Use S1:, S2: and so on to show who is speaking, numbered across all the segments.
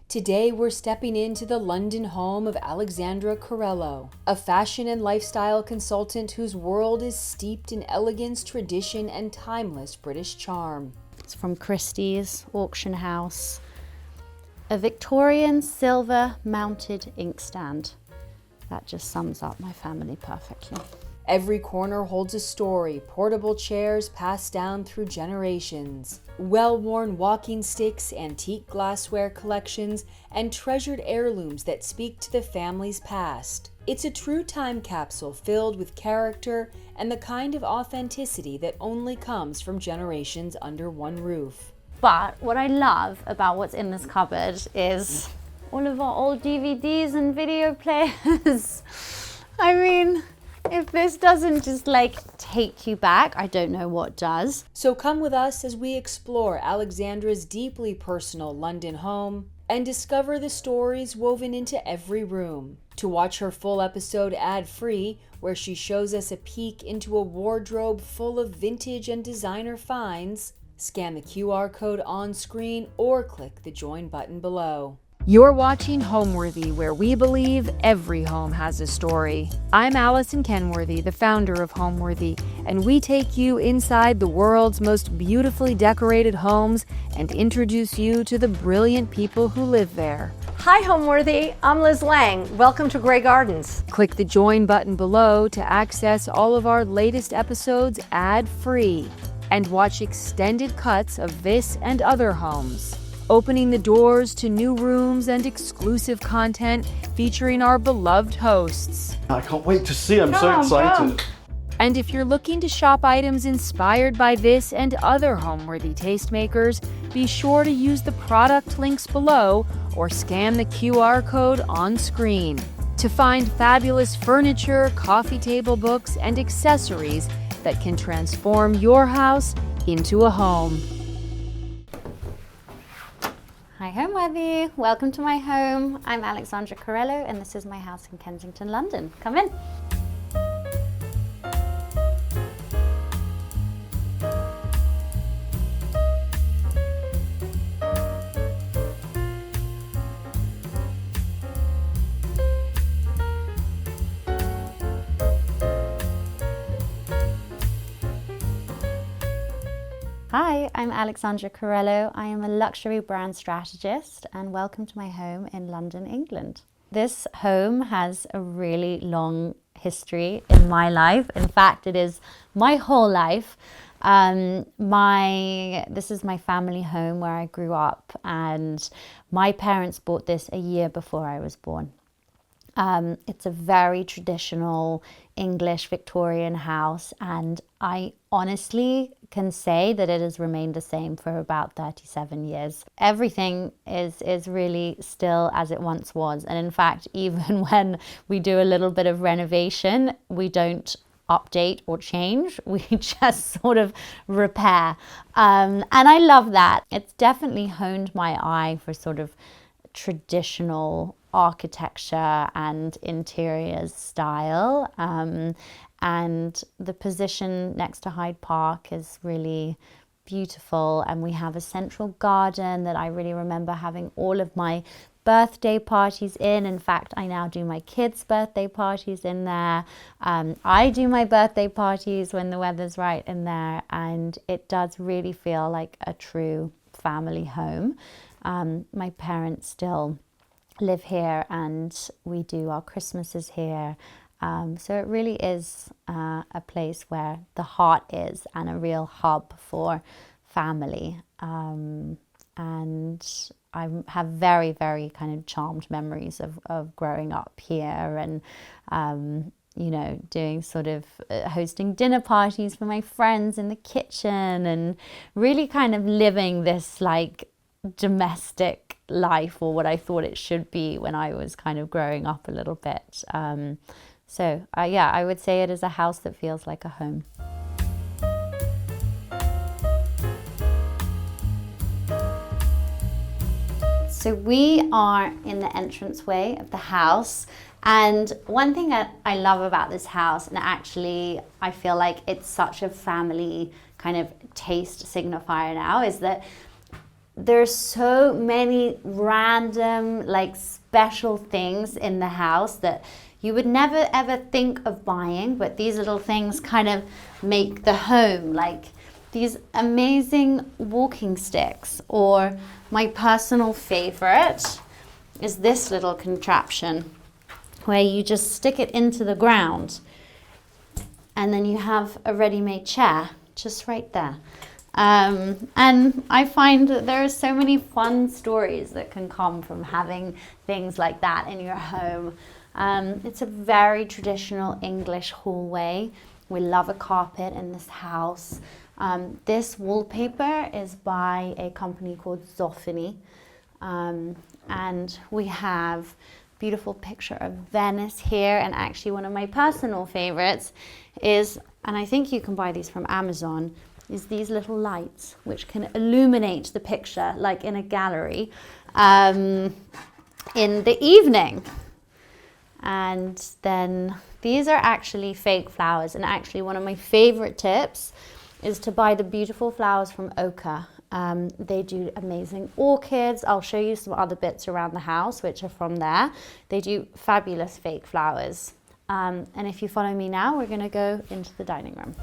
S1: Today we're stepping into the London home of Alexandra Carello, a fashion and lifestyle consultant whose world is steeped in elegance, tradition, and timeless British charm.
S2: It's from Christie's auction house. A Victorian silver mounted inkstand. That just sums up my family perfectly.
S1: Every corner holds a story, portable chairs passed down through generations, well-worn walking sticks, antique glassware collections, and treasured heirlooms that speak to the family's past. It's a true time capsule filled with character and the kind of authenticity that only comes from generations under one roof.
S2: But what I love about what's in this cupboard is all of our old DVDs and video players. I mean, if this doesn't just take you back, I don't know what does.
S1: So come with us as we explore Alexandra's deeply personal London home and discover the stories woven into every room. To watch her full episode ad-free, where she shows us a peek into a wardrobe full of vintage and designer finds, scan the QR code on screen or click the join button below. You're watching Homeworthy, where we believe every home has a story. I'm Alison Kenworthy, the founder of Homeworthy, and we take you inside the world's most beautifully decorated homes and introduce you to the brilliant people who live there.
S3: Hi Homeworthy, I'm Liz Lang. Welcome to Grey Gardens.
S1: Click the join button below to access all of our latest episodes ad-free and watch extended cuts of this and other homes, opening the doors to new rooms and exclusive content featuring our beloved hosts.
S4: I can't wait to see, I'm so excited.
S1: And if you're looking to shop items inspired by this and other Homeworthy tastemakers, be sure to use the product links below or scan the QR code on screen to find fabulous furniture, coffee table books, and accessories that can transform your house into a home.
S2: Hi Homeworthy, welcome to my home. I'm Alexandra Carello and this is my house in Kensington, London. Come in. Hi, I'm Alexandra Carello. I am a luxury brand strategist and welcome to my home in London, England. This home has a really long history in my life. In fact, it is my whole life. This is my family home where I grew up, and my parents bought this a year before I was born. It's a very traditional English Victorian house, and I honestly can say that it has remained the same for about 37 years. Everything is really still as it once was, and in fact, even when we do a little bit of renovation, we don't update or change, we just sort of repair. And I love that. It's definitely honed my eye for sort of traditional architecture and interiors style, and the position next to Hyde Park is really beautiful, and we have a central garden that I really remember having all of my birthday parties in. In fact, I now do my kids' birthday parties in there. I do my birthday parties when the weather's right in there, and it does really feel like a true family home. My parents still live here and we do our Christmases here. So it really is a place where the heart is and a real hub for family. And I have very, very kind of charmed memories of growing up here and, you know, doing sort of hosting dinner parties for my friends in the kitchen and really kind of living this like domestic life, or what I thought it should be when I was kind of growing up a little bit. Yeah, I would say it is a house that feels like a home. So we are in the entranceway of the house, and one thing that I love about this house, and actually I feel like it's such a family kind of taste signifier now, is that there's so many random, like, special things in the house that you would never ever think of buying, but these little things kind of make the home, like these amazing walking sticks, or my personal favorite is this little contraption where you just stick it into the ground and then you have a ready-made chair just right there. And I find that there are so many fun stories that can come from having things like that in your home. It's a very traditional English hallway. We love a carpet in this house. This wallpaper is by a company called Zoffany. And we have beautiful picture of Venice here, and actually one of my personal favorites is, and I think you can buy these from Amazon, is these little lights which can illuminate the picture like in a gallery in the evening. And then these are actually fake flowers, and actually one of my favorite tips is to buy the beautiful flowers from Oka. They do amazing orchids. I'll show you some other bits around the house which are from there. They do fabulous fake flowers. And if you follow me now, we're going to go into the dining room.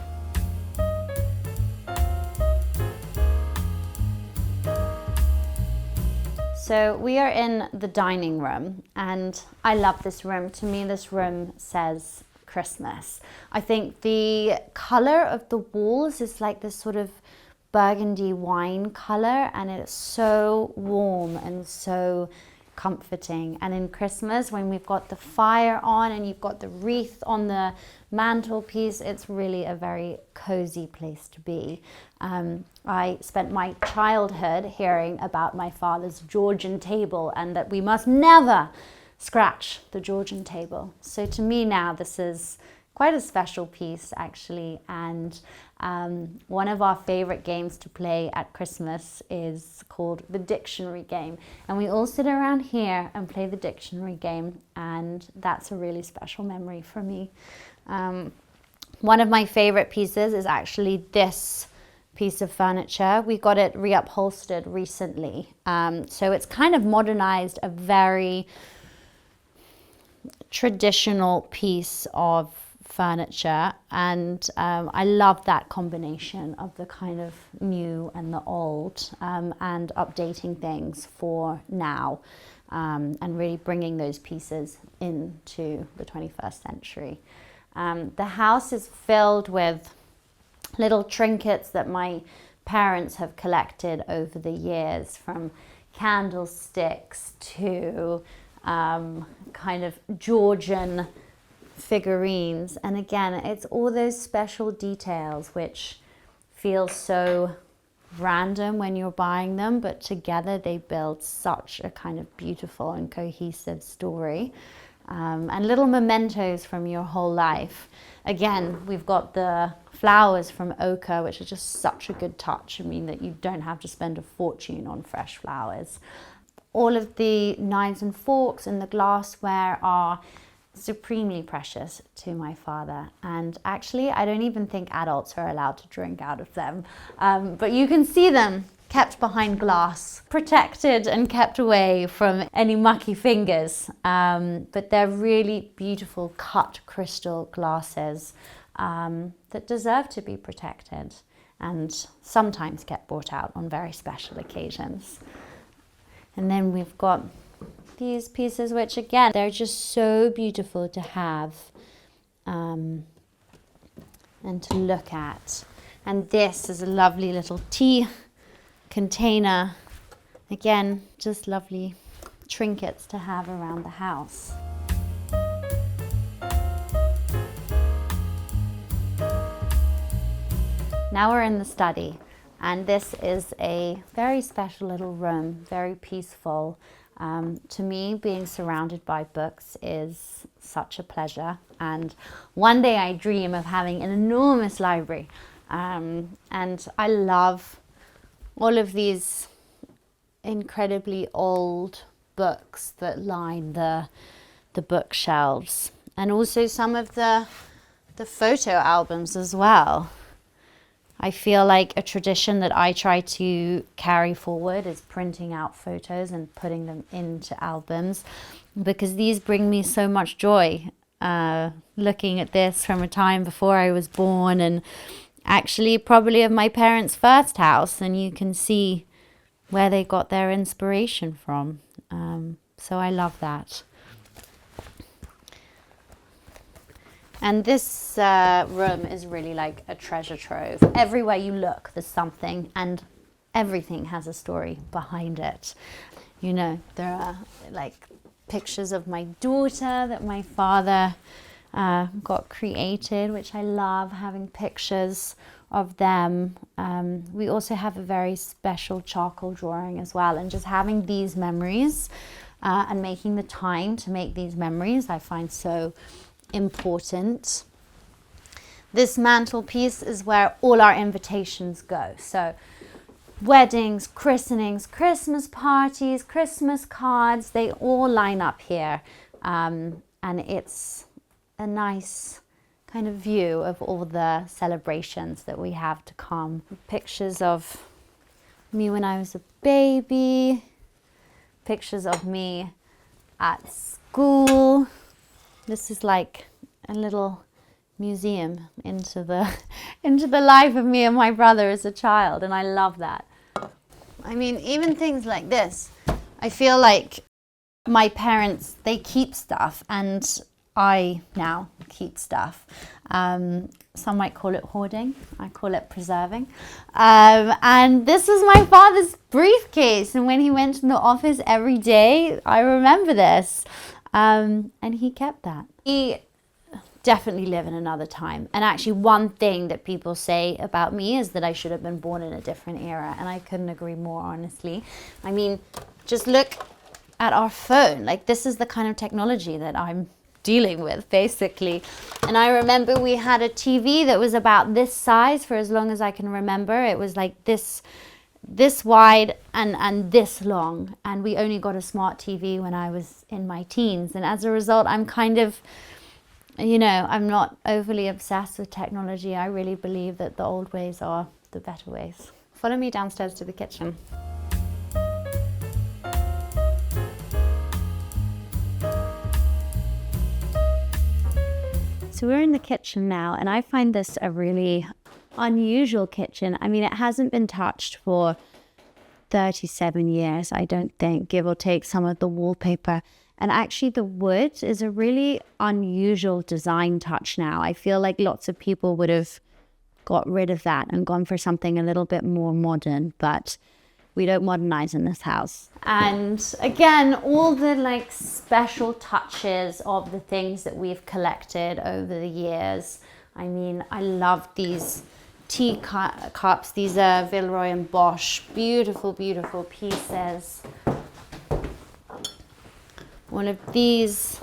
S2: So we are in the dining room, and I love this room. To me, this room says Christmas. I think the color of the walls is like this sort of burgundy wine color, and it's so warm and so comforting. And in Christmas, when we've got the fire on and you've got the wreath on the mantelpiece, it's really a very cozy place to be. I spent my childhood hearing about my father's Georgian table, and that we must never scratch the Georgian table. So to me now, this is quite a special piece, actually. And one of our favorite games to play at Christmas is called the dictionary game. And we all sit around here and play the dictionary game, and that's a really special memory for me. One of my favorite pieces is actually this piece of furniture. We got it reupholstered recently. So it's kind of modernized a very traditional piece of furniture, and I love that combination of the kind of new and the old, and updating things for now, and really bringing those pieces into the 21st century. The house is filled with little trinkets that my parents have collected over the years, from candlesticks to kind of Georgian figurines. And again, it's all those special details which feel so random when you're buying them, but together they build such a kind of beautiful and cohesive story. And little mementos from your whole life. Again, we've got the flowers from Oka, which are just such a good touch. I mean, that you don't have to spend a fortune on fresh flowers. All of the knives and forks and the glassware are supremely precious to my father, and actually I don't even think adults are allowed to drink out of them, but you can see them kept behind glass, protected and kept away from any mucky fingers, but they're really beautiful cut crystal glasses that deserve to be protected and sometimes get brought out on very special occasions. And then we've got these pieces, which again, they're just so beautiful to have and to look at. And this is a lovely little tea container. Again, just lovely trinkets to have around the house. Now we're in the study, and this is a very special little room, very peaceful. To me, being surrounded by books is such a pleasure, and one day I dream of having an enormous library, and I love all of these incredibly old books that line the bookshelves, and also some of the photo albums as well. I feel like a tradition that I try to carry forward is printing out photos and putting them into albums, because these bring me so much joy. Looking at this from a time before I was born, and actually probably of my parents' first house, and you can see where they got their inspiration from. So I love that. And this room is really like a treasure trove. Everywhere you look, there's something, and everything has a story behind it. You know, there are like pictures of my daughter that my father got created, which I love having pictures of them. We also have a very special charcoal drawing as well, and just having these memories and making the time to make these memories I find so important. This mantelpiece is where all our invitations go. So weddings, christenings, Christmas parties, Christmas cards, they all line up here. And it's a nice kind of view of all the celebrations that we have to come. Pictures of me when I was a baby, pictures of me at school. This is like a little museum into the life of me and my brother as a child, and I love that. I mean, even things like this, I feel like my parents, they keep stuff, and I now keep stuff. Some might call it hoarding. I call it preserving. And this was my father's briefcase, and when he went to the office every day, I remember this. And he kept that. He definitely live in another time. And actually one thing that people say about me is that I should have been born in a different era. And I couldn't agree more, honestly. I mean, just look at our phone. Like, this is the kind of technology that I'm dealing with, basically. And I remember we had a TV that was about this size for as long as I can remember. It was like this wide and this long, and we only got a smart TV when I was in my teens, and as a result I'm kind of, you know, I'm not overly obsessed with technology. I really believe that the old ways are the better ways. Follow me downstairs to the kitchen. So we're in the kitchen now, and I find this a really unusual kitchen. I mean, it hasn't been touched for 37 years, I don't think, give or take some of the wallpaper. And actually the wood is a really unusual design touch now. I feel like lots of people would have got rid of that and gone for something a little bit more modern, but we don't modernize in this house. And again, all the like special touches of the things that we've collected over the years. I mean, I love these tea cups. These are Villeroy and Bosch. Beautiful, beautiful pieces. One of these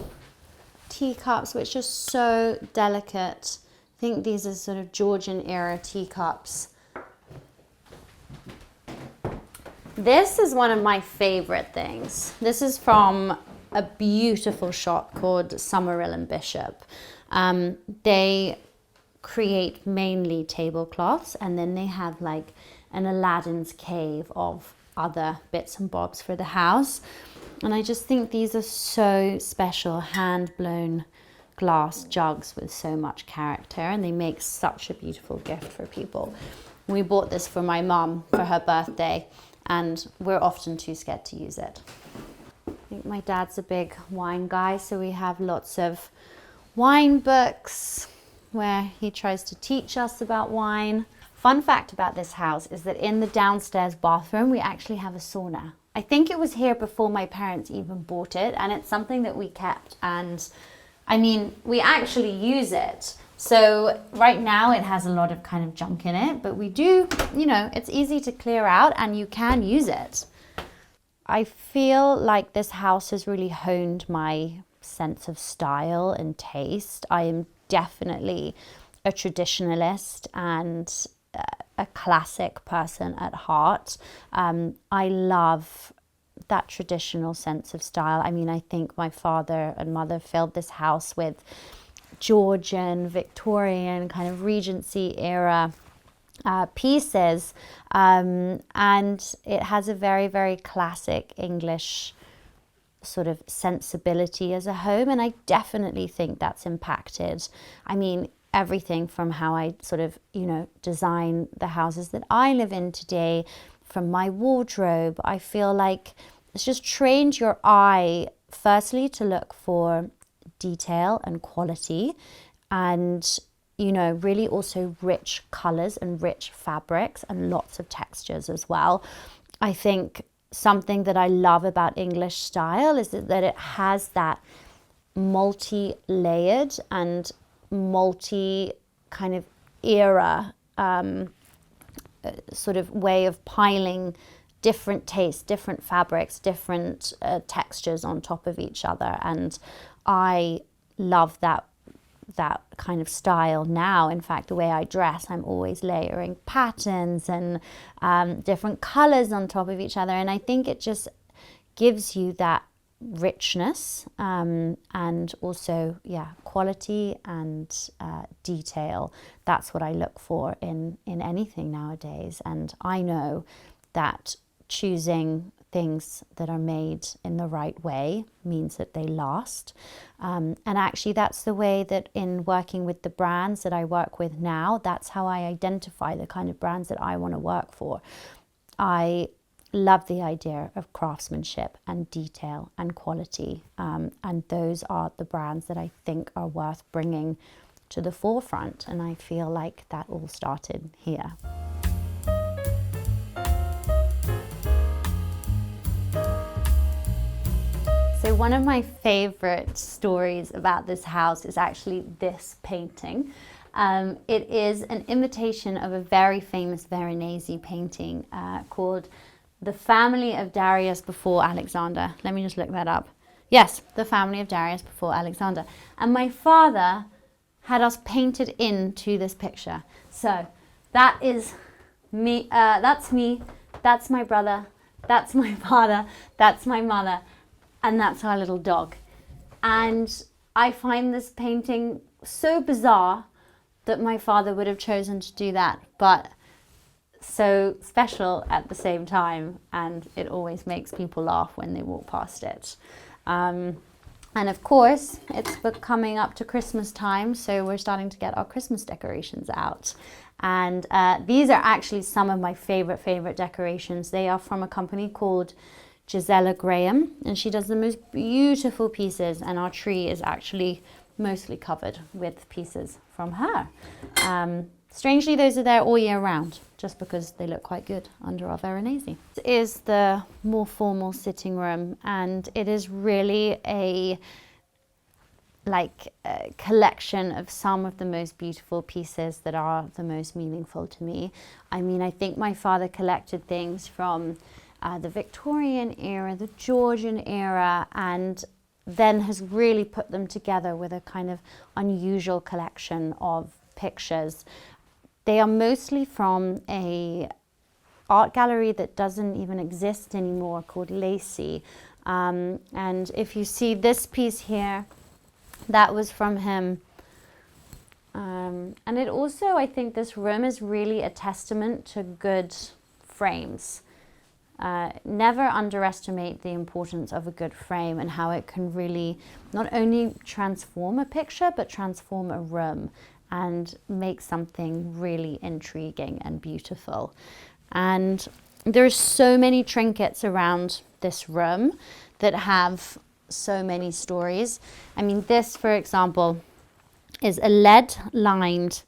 S2: teacups, which are so delicate. I think these are sort of Georgian era teacups. This is one of my favorite things. This is from a beautiful shop called Summerhill and Bishop. They create mainly tablecloths, and then they have like an Aladdin's cave of other bits and bobs for the house. And I just think these are so special, hand-blown glass jugs with so much character, and they make such a beautiful gift for people. We bought this for my mum for her birthday, and we're often too scared to use it. I think my dad's a big wine guy, so we have lots of wine books where he tries to teach us about wine. Fun fact about this house is that in the downstairs bathroom, we actually have a sauna. I think it was here before my parents even bought it, and it's something that we kept, and I mean, we actually use it. So right now it has a lot of kind of junk in it, but we do, you know, it's easy to clear out and you can use it. I feel like this house has really honed my sense of style and taste. I am definitely a traditionalist and a classic person at heart. I love that traditional sense of style. I mean, I think my father and mother filled this house with Georgian, Victorian, kind of Regency era pieces, and it has a very, very classic English sort of sensibility as a home, and I definitely think that's impacted. I mean, everything from how I sort of, design the houses that I live in today, from my wardrobe. I feel like it's just trained your eye, firstly, to look for detail and quality, and really also rich colors and rich fabrics and lots of textures as well. I think something that I love about English style is that it has that multi-layered and multi kind of era sort of way of piling different tastes, different fabrics, different textures on top of each other. And I love that kind of style now. In fact, the way I dress, I'm always layering patterns and different colors on top of each other. And I think it just gives you that richness and also, quality and detail. That's what I look for in anything nowadays. And I know that choosing things that are made in the right way means that they last. And actually, that's the way that in working with the brands that I work with now, that's how I identify the kind of brands that I want to work for. I love the idea of craftsmanship and detail and quality. And those are the brands that I think are worth bringing to the forefront. And I feel like that all started here. So one of my favorite stories about this house is actually this painting. It is an imitation of a very famous Veronese painting called The Family of Darius Before Alexander. Let me just look that up. Yes, The Family of Darius Before Alexander. And my father had us painted into this picture. So that is me, that's me, that's my brother, that's my father, that's my mother, and that's our little dog. And I find this painting so bizarre that my father would have chosen to do that, but so special at the same time, and it always makes people laugh when they walk past it. And of course, it's coming up to Christmas time, so we're starting to get our Christmas decorations out. And these are actually some of my favorite decorations. They are from a company called Gisela Graham, and she does the most beautiful pieces, and our tree is actually mostly covered with pieces from her. Strangely, those are there all year round, just because they look quite good under our Veronese. This is the more formal sitting room, and it is really a collection of some of the most beautiful pieces that are the most meaningful to me. I mean, I think my father collected things from the Victorian era, the Georgian era, and then has really put them together with a kind of unusual collection of pictures. They are mostly from a art gallery that doesn't even exist anymore, called Lacey. And if you see this piece here, that was from him. And it also, I think this room is really a testament to good frames. Never underestimate the importance of a good frame and how it can really not only transform a picture, but transform a room and make something really intriguing and beautiful. And there's so many trinkets around this room that have so many stories. I mean, this, for example, is a lead-lined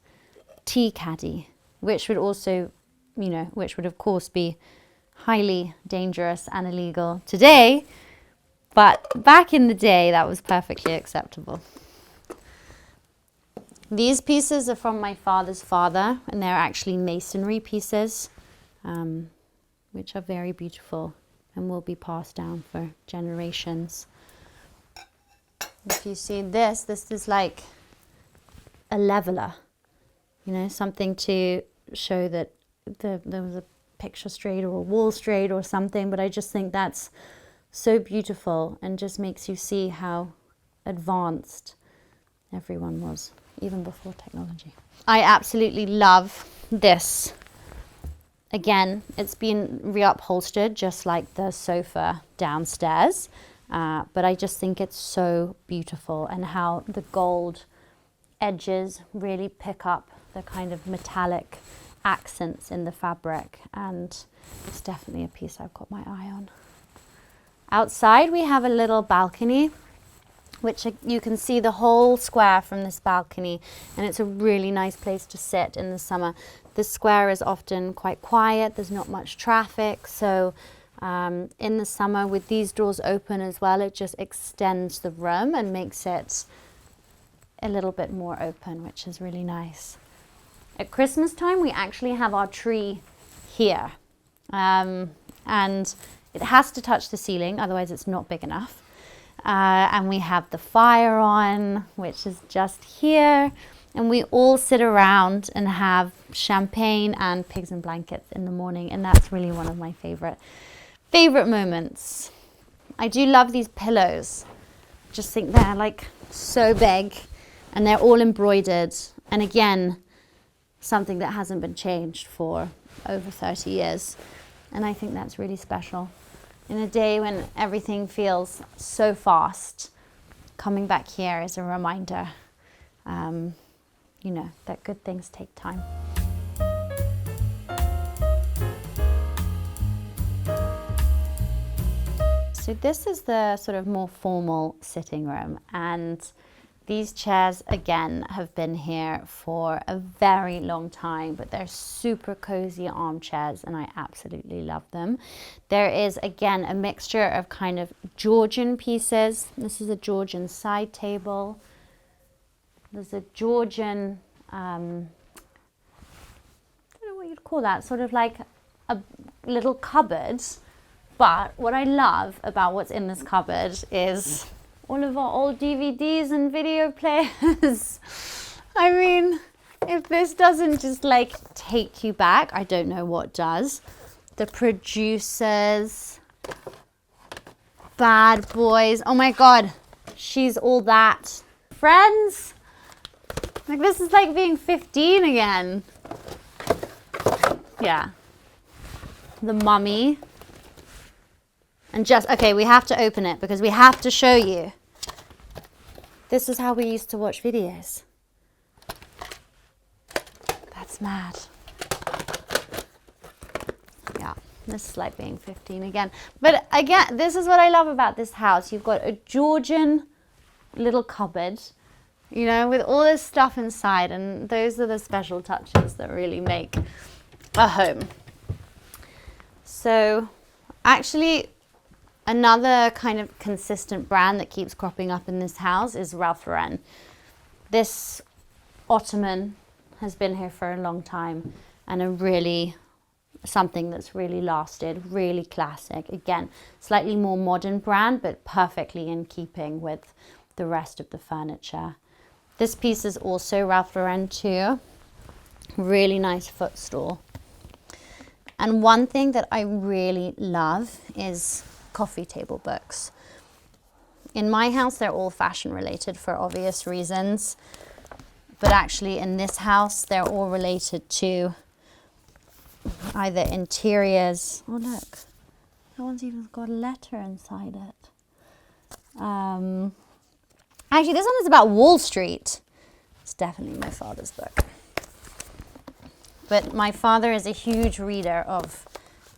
S2: tea caddy, which would also, which would of course be highly dangerous and illegal today, but back in the day that was perfectly acceptable. These pieces are from my father's father, and they're actually masonry pieces, which are very beautiful and will be passed down for generations. If you see this is like a leveler, something to show that there was a picture straight or a wall straight or something, but I just think that's so beautiful and just makes you see how advanced everyone was, even before technology. I absolutely love this Again, it's been reupholstered just like the sofa downstairs, but I just think it's so beautiful, and how the gold edges really pick up the kind of metallic accents in the fabric, and it's definitely a piece I've got my eye on. Outside we have a little balcony, which you can see the whole square from this balcony, and it's a really nice place to sit in the summer. The square is often quite quiet, there's not much traffic, so in the summer with these doors open as well, it just extends the room and makes it a little bit more open, which is really nice. At Christmas time we actually have our tree here, and it has to touch the ceiling, otherwise it's not big enough. And we have the fire on, which is just here. And we all sit around and have champagne and pigs in blankets in the morning. And that's really one of my favorite moments. I do love these pillows. Just think they're like so big and they're all embroidered. And again, something that hasn't been changed for over 30 years. And I think that's really special. In a day when everything feels so fast, coming back here is a reminder, you know, that good things take time. So this is the sort of more formal sitting room, and these chairs, again, have been here for a very long time, but they're super cozy armchairs and I absolutely love them. There is, again, a mixture of kind of Georgian pieces. This is a Georgian side table. There's a Georgian, I don't know what you'd call that, sort of like a little cupboard. But what I love about what's in this cupboard is all of our old DVDs and video players. I mean, if this doesn't just like take you back, I don't know what does. The Producers, Bad Boys, oh my God, She's All That, Friends. Like, this is like being 15 again. Yeah. The Mummy. And just, okay, we have to open it because we have to show you. This is how we used to watch videos. That's mad. Yeah, this is like being 15 again. But again, this is what I love about this house. You've got a Georgian little cupboard, you know, with all this stuff inside. And those are the special touches that really make a home. So actually, another kind of consistent brand that keeps cropping up in this house is Ralph Lauren. This ottoman has been here for a long time, and something that's really lasted, really classic. Again, slightly more modern brand, but perfectly in keeping with the rest of the furniture. This piece is also Ralph Lauren too. Really nice footstool. And one thing that I really love is coffee table books. In my house, they're all fashion related for obvious reasons, but actually in this house, they're all related to either interiors. Oh look, that one's even got a letter inside it. Actually, this one is about Wall Street. It's definitely my father's book. But my father is a huge reader of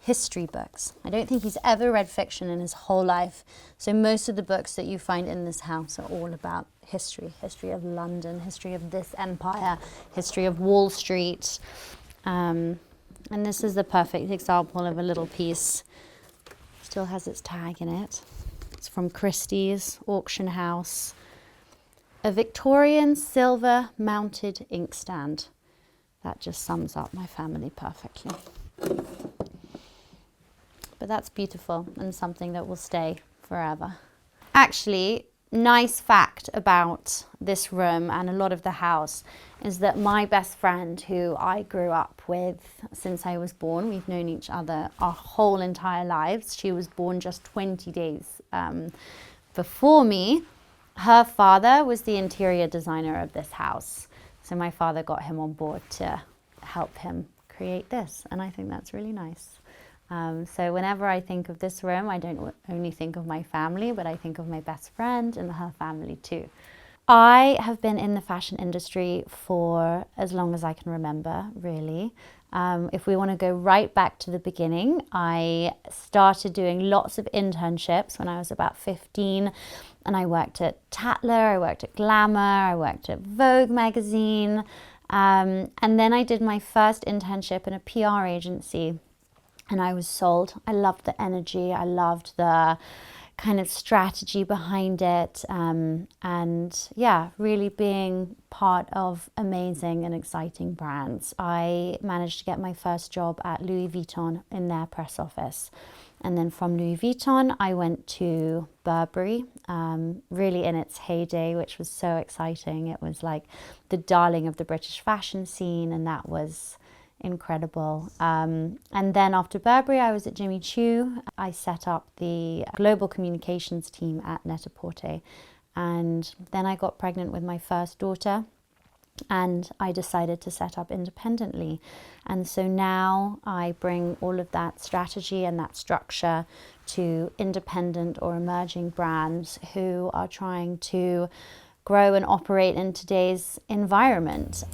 S2: history books. I don't think he's ever read fiction in his whole life. So most of the books that you find in this house are all about history. History of London, history of this empire, history of Wall Street. And this is the perfect example of a little piece. Still has its tag in it. It's from Christie's auction house. A Victorian silver mounted inkstand. That just sums up my family perfectly. But that's beautiful and something that will stay forever. Actually, nice fact about this room and a lot of the house is that my best friend, who I grew up with since I was born, we've known each other our whole entire lives. She was born just 20 days before me. Her father was the interior designer of this house. So my father got him on board to help him create this. And I think that's really nice. So whenever I think of this room, I don't only think of my family, but I think of my best friend and her family too. I have been in the fashion industry for as long as I can remember, really. If we want to go right back to the beginning, I started doing lots of internships when I was about 15, and I worked at Tatler, I worked at Glamour, I worked at Vogue magazine, and then I did my first internship in a PR agency, and I was sold. I loved the energy, I loved the kind of strategy behind it, and yeah, really being part of amazing and exciting brands. I managed to get my first job at Louis Vuitton in their press office, and then from Louis Vuitton I went to Burberry, really in its heyday, which was so exciting. It was like the darling of the British fashion scene, and that was incredible. And then after Burberry, I was at Jimmy Choo. I set up the global communications team at Net-a-Porter, and then I got pregnant with my first daughter, and I decided to set up independently. And so now I bring all of that strategy and that structure to independent or emerging brands who are trying to grow and operate in today's environment.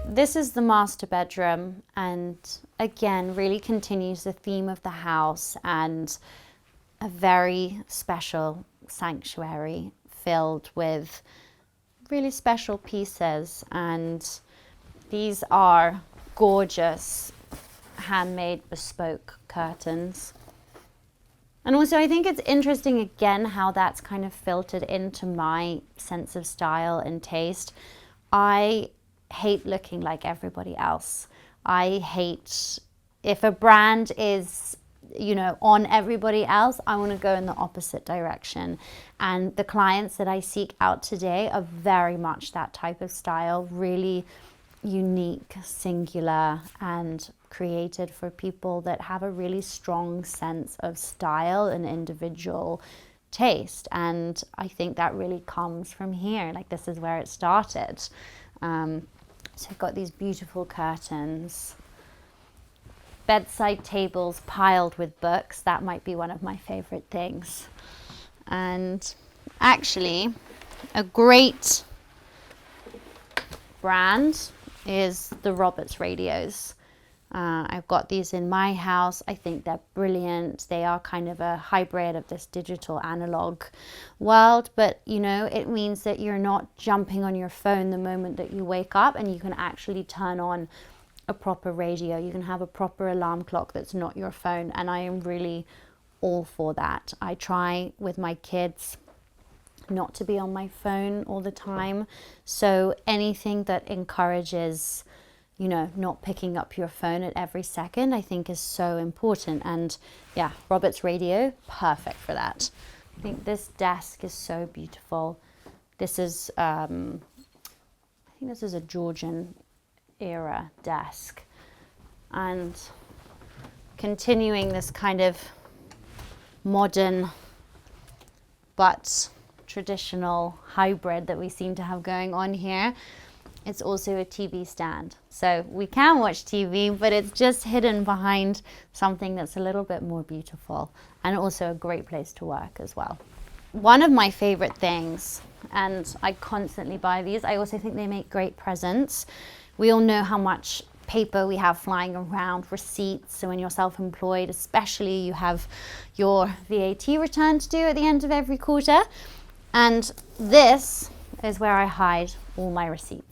S2: This is the master bedroom, and again really continues the theme of the house, and a very special sanctuary filled with really special pieces. And these are gorgeous handmade bespoke curtains. And also I think it's interesting again how that's kind of filtered into my sense of style and taste. I hate looking like everybody else. I hate if a brand is, you know, on everybody else, I want to go in the opposite direction. And the clients that I seek out today are very much that type of style, really unique, singular, and created for people that have a really strong sense of style and individual taste. And I think that really comes from here. Like, this is where it started. So I've got these beautiful curtains, bedside tables piled with books. That might be one of my favorite things. And actually, a great brand is the Roberts radios. I've got these in my house. I think they're brilliant. They are kind of a hybrid of this digital analog world, but you know, it means that you're not jumping on your phone the moment that you wake up, and you can actually turn on a proper radio. You can have a proper alarm clock that's not your phone, and I am really all for that. I try with my kids not to be on my phone all the time, so anything that encourages, you know, not picking up your phone at every second, I think is so important. And yeah, Roberts radio, perfect for that. I think this desk is so beautiful. This is, I think this is a Georgian era desk. And continuing this kind of modern but traditional hybrid that we seem to have going on here, it's also a TV stand. So we can watch TV, but it's just hidden behind something that's a little bit more beautiful, and also a great place to work as well. One of my favorite things, and I constantly buy these, I also think they make great presents. We all know how much paper we have flying around, receipts. So when you're self-employed, especially, you have your VAT return to do at the end of every quarter. And this is where I hide all my receipts.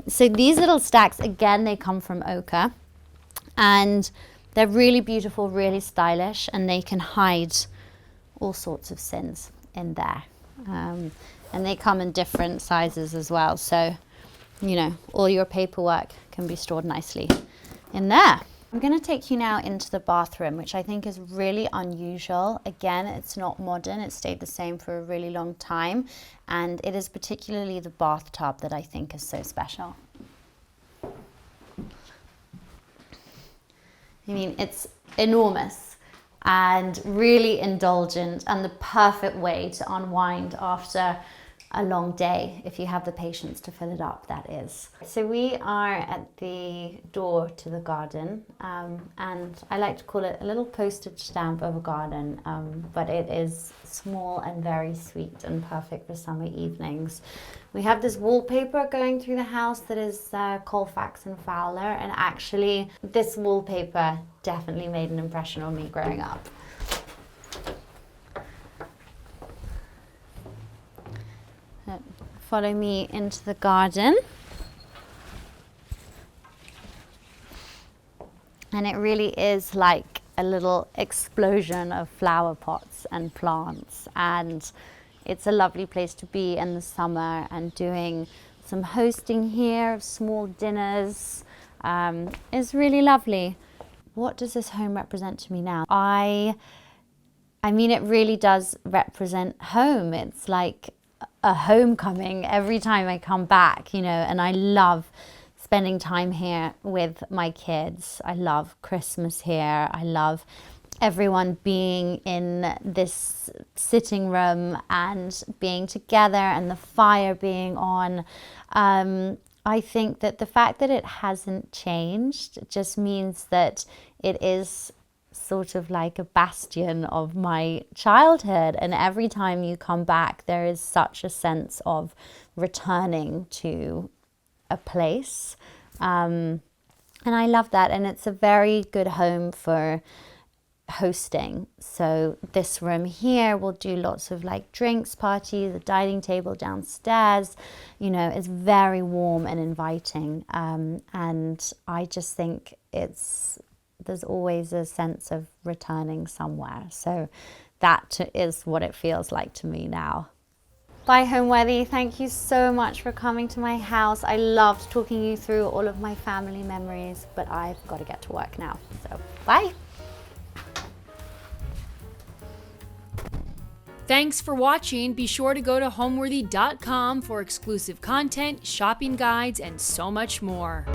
S2: So these little stacks, again, they come from Ochre, and they're really beautiful, really stylish, and they can hide all sorts of sins in there. And they come in different sizes as well. So, you know, all your paperwork can be stored nicely in there. I'm going to take you now into the bathroom, which I think is really unusual. Again, it's not modern. It's stayed the same for a really long time. And it is particularly the bathtub that I think is so special. I mean, it's enormous and really indulgent, and the perfect way to unwind after a long day if you have the patience to fill it up, that is. So we are at the door to the garden, and I like to call it a little postage stamp of a garden, but it is small and very sweet and perfect for summer evenings. We have this wallpaper going through the house that is Colfax and Fowler, and actually this wallpaper definitely made an impression on me growing up. Follow me into the garden. And it really is like a little explosion of flower pots and plants, and it's a lovely place to be in the summer, and doing some hosting here of small dinners is really lovely. What does this home represent to me now? I mean, it really does represent home. It's like a homecoming every time I come back, you know, and I love spending time here with my kids. I love Christmas here. I love everyone being in this sitting room and being together, and the fire being on. I think that the fact that it hasn't changed just means that it is sort of like a bastion of my childhood, and every time you come back there is such a sense of returning to a place, and I love that. And it's a very good home for hosting. So this room here will do lots of like drinks parties. The dining table downstairs, you know, is very warm and inviting, and I just think there's always a sense of returning somewhere. So that is what it feels like to me now. Bye, Homeworthy. Thank you so much for coming to my house. I loved talking you through all of my family memories, but I've got to get to work now. So bye.
S1: Thanks for watching. Be sure to go to homeworthy.com for exclusive content, shopping guides, and so much more.